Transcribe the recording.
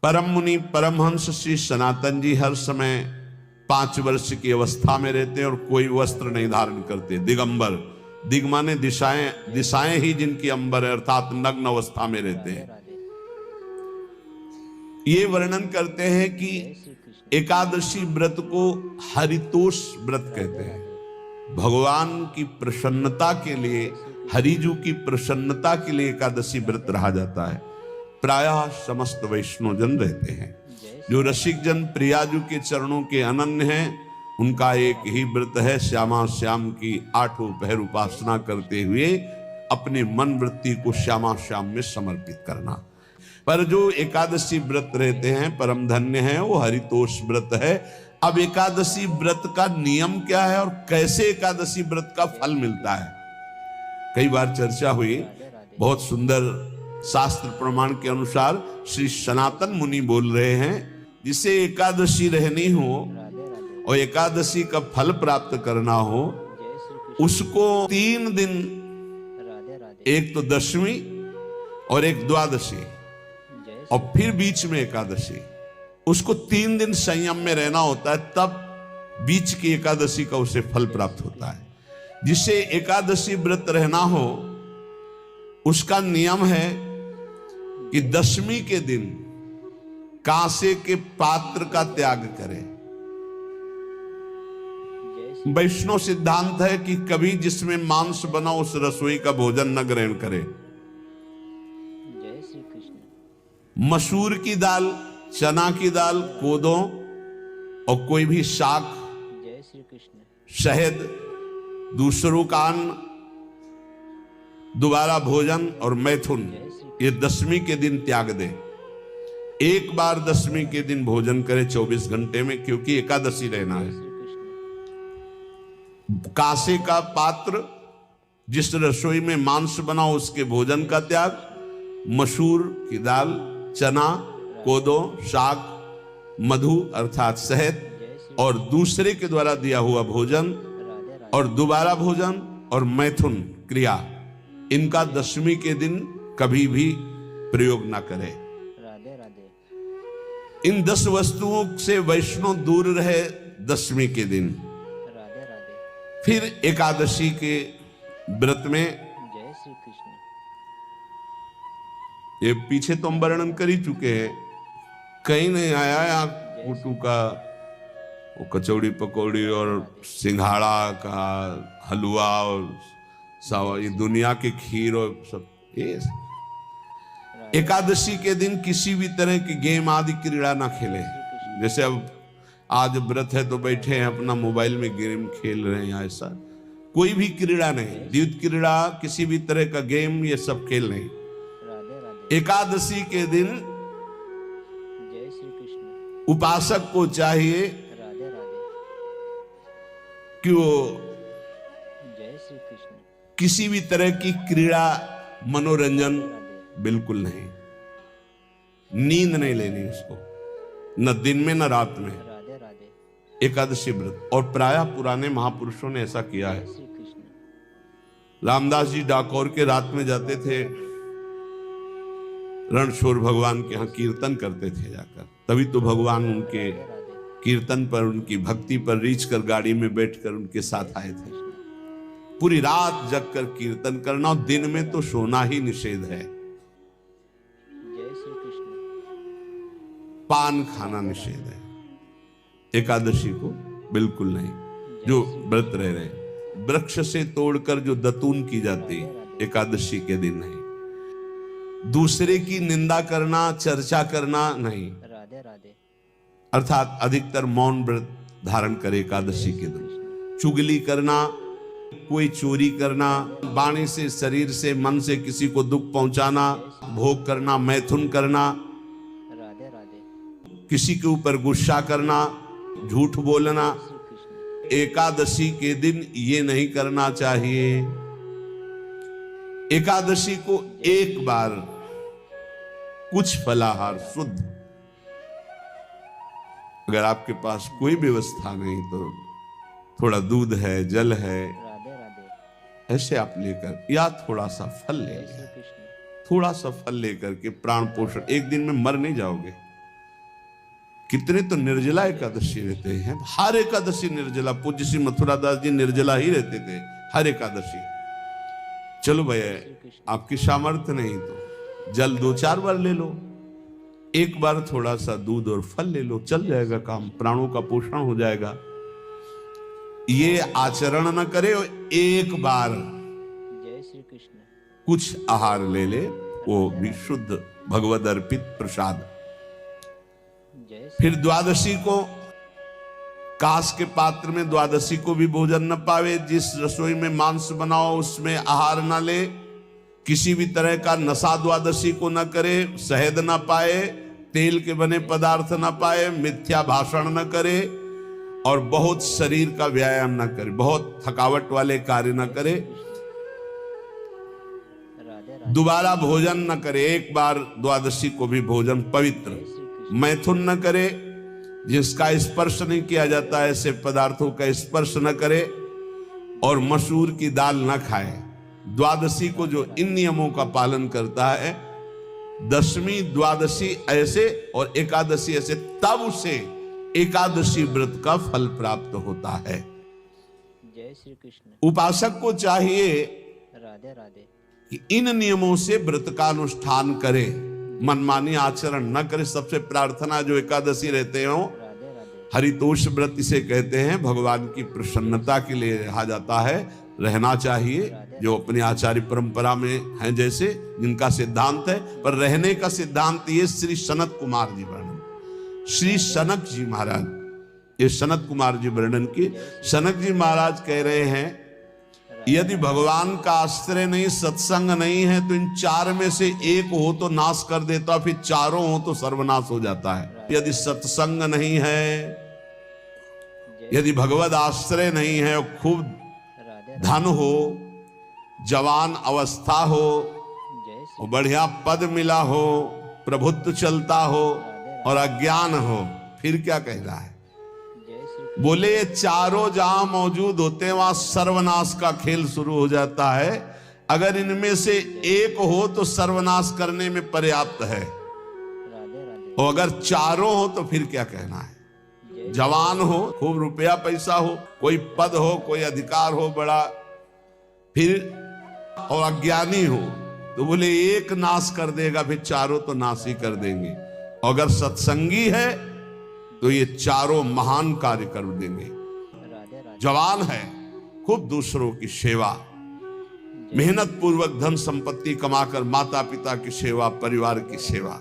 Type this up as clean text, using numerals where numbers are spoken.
परम मुनि परमहंस श्री सनातन जी हर समय 5 वर्ष की अवस्था में रहते हैं और कोई वस्त्र नहीं धारण करते, दिगंबर। दिग माने दिशाएं, दिशाएं ही जिनकी अंबर है, अर्थात नग्न अवस्था में रहते हैं। ये वर्णन करते हैं कि एकादशी व्रत को हरितोष व्रत कहते हैं। भगवान की प्रसन्नता के लिए, हरिजू की प्रसन्नता के लिए एकादशी व्रत रहा जाता है। प्रायः समस्त वैष्णव जन रहते हैं। जो रसिक जन प्रियाजू के चरणों के अनन्य हैं, उनका एक ही व्रत है, श्यामा श्याम की 8 पहर उपासना करते हुए अपने मन वृत्ति को श्यामा श्याम में समर्पित करना। पर जो एकादशी व्रत रहते हैं परम धन्य हैं, वो हरितोष व्रत है। अब एकादशी व्रत का नियम क्या है और कैसे एकादशी व्रत का फल मिलता है, कई बार चर्चा हुई। बहुत सुंदर शास्त्र प्रमाण के अनुसार श्री सनातन मुनि बोल रहे हैं, जिसे एकादशी रहनी हो और एकादशी का फल प्राप्त करना हो, उसको 3 दिन, एक तो दशमी और एक द्वादशी और फिर बीच में एकादशी, उसको 3 दिन संयम में रहना होता है, तब बीच की एकादशी का उसे फल प्राप्त होता है। जिसे एकादशी व्रत रहना हो उसका नियम है कि दशमी के दिन कांसे के पात्र का त्याग करें। वैष्णव सिद्धांत है कि कभी जिसमें मांस बना उस रसोई का भोजन न ग्रहण करे। मसूर की दाल, चना की दाल, कोदों और कोई भी शाक, शहद, दूसरों का अन्न, दोबारा भोजन और मैथुन, ये दशमी के दिन त्याग दे। एक बार दशमी के दिन भोजन करे 24 घंटे में, क्योंकि एकादशी रहना है। कांसे का पात्र, जिस रसोई में मांस बना उसके भोजन का त्याग, मसूर की दाल, चना, कोदो, शाक, मधु अर्थात शहद और दूसरे के द्वारा दिया हुआ भोजन और दोबारा भोजन और मैथुन क्रिया, इनका दशमी के दिन कभी भी प्रयोग ना करें। इन 10 वस्तुओं से वैष्णव दूर रहे दशमी के दिन। फिर एकादशी के व्रत में, ये पीछे तो हम वर्णन कर ही चुके हैं, कहीं नहीं आया यहाँ कुटू का वो कचौड़ी पकौड़ी और सिंघाड़ा का हलवा और ये दुनिया के खीर और सब। ये एकादशी के दिन किसी भी तरह की गेम आदि क्रीड़ा ना खेले। जैसे अब आज व्रत है तो बैठे हैं अपना मोबाइल में गेम खेल रहे हैं, ऐसा कोई भी क्रीड़ा नहीं, द्यूत क्रीड़ा, किसी भी तरह का गेम, ये सब खेल नहीं। एकादशी के दिन उपासक को चाहिए कि वो किसी भी तरह की क्रीड़ा, मनोरंजन बिल्कुल नहीं, नींद नहीं लेनी उसको, न दिन में न रात में। एकादशी व्रत, और प्रायः पुराने महापुरुषों ने ऐसा किया है। रामदास जी डाकोर के रात में जाते थे, रणछोड़ भगवान के यहाँ कीर्तन करते थे जाकर, तभी तो भगवान उनके कीर्तन पर, उनकी भक्ति पर रीझ कर गाड़ी में बैठकर उनके साथ आए थे। पूरी रात जगकर कीर्तन करना, और दिन में तो सोना ही निषेध है। पान खाना निषेध है, एकादशी को बिल्कुल नहीं। जो व्रत रह रहे, वृक्ष से तोड़कर जो दतून की जाती है एकादशी के दिन नहीं। दूसरे की निंदा करना, चर्चा करना नहीं, अर्थात अधिकतर मौन व्रत धारण करे एकादशी के दिन। चुगली करना, कोई चोरी करना, वाणी से, शरीर से, मन से किसी को दुख पहुंचाना, भोग करना, मैथुन करना, किसी के ऊपर गुस्सा करना, झूठ बोलना, एकादशी के दिन ये नहीं करना चाहिए। एकादशी को एक बार कुछ फलाहार शुद्ध, अगर आपके पास कोई व्यवस्था नहीं तो थोड़ा दूध है, जल है, ऐसे आप लेकर, या थोड़ा सा फल ले लें, थोड़ा सा फल लेकर के प्राण पोषण, एक दिन में मर नहीं जाओगे। कितने तो निर्जला एकादशी रहते हैं, हर एकादशी निर्जला। पूज्य श्री मथुरा दास जी निर्जला ही रहते थे हर एकादशी। चलो भैया आपकी सामर्थ्य नहीं तो जल 2-4 बार ले लो, एक बार थोड़ा सा दूध और फल ले लो, चल जाएगा काम, प्राणों का पोषण हो जाएगा। ये आचरण न करे, एक बार जय श्री कृष्ण कुछ आहार ले ले, वो भी शुद्ध भगवद अर्पित प्रसाद। फिर द्वादशी को कांस के पात्र में द्वादशी को भी भोजन न पावे। जिस रसोई में मांस बनाओ उसमें आहार न ले, किसी भी तरह का नशा द्वादशी को न करे, शहद न पाए, तेल के बने पदार्थ न पाए, मिथ्या भाषण न करे और बहुत शरीर का व्यायाम न करे, बहुत थकावट वाले कार्य न करे, दोबारा भोजन न करे। एक बार द्वादशी को भी भोजन पवित्र, मैथुन न करे, जिसका स्पर्श नहीं किया जाता है ऐसे पदार्थों का स्पर्श न करे, और मसूर की दाल न खाए। द्वादशी को जो इन नियमों का पालन करता है, दशमी द्वादशी ऐसे और एकादशी ऐसे, तब उसे एकादशी व्रत का फल प्राप्त होता है। जय श्री कृष्ण। उपासक को चाहिए राधे राधे कि इन नियमों से व्रत का अनुष्ठान करे, मनमानी आचरण न करे। सबसे प्रार्थना जो एकादशी रहते हो, हरितोष व्रत इसे कहते हैं, भगवान की प्रसन्नता के लिए रहा जाता है, रहना चाहिए, जो अपनी आचार्य परंपरा में हैं जैसे, जिनका सिद्धांत है। पर रहने का सिद्धांत ये श्री सनत कुमार जी वर्णन, श्री सनक जी महाराज, ये सनत कुमार जी वर्णन की। सनक जी महाराज कह रहे हैं, यदि भगवान का आश्रय नहीं, सत्संग नहीं है, तो इन 4 में से एक हो तो नाश कर देता, फिर चारों हो तो सर्वनाश हो जाता है। यदि सत्संग नहीं है, यदि भगवद आश्रय नहीं है, खूब धन हो, जवान अवस्था हो, और बढ़िया पद मिला हो, प्रभुत्व चलता हो और अज्ञान हो, फिर क्या कह रहा है? बोले ये चारों जहां मौजूद होते हैं वहां सर्वनाश का खेल शुरू हो जाता है। अगर इनमें से एक हो तो सर्वनाश करने में पर्याप्त है, और अगर चारों हो तो फिर क्या कहना है? जवान हो, खूब रुपया पैसा हो, कोई पद हो, कोई अधिकार हो बड़ा, फिर और अज्ञानी हो, तो बोले एक नाश कर देगा, फिर चारों तो नाश ही कर देंगे। और अगर सत्संगी है तो ये चारों महान कार्य कर देंगे। जवान है, खूब दूसरों की सेवा, मेहनत पूर्वक धन संपत्ति कमाकर माता पिता की सेवा, परिवार की सेवा,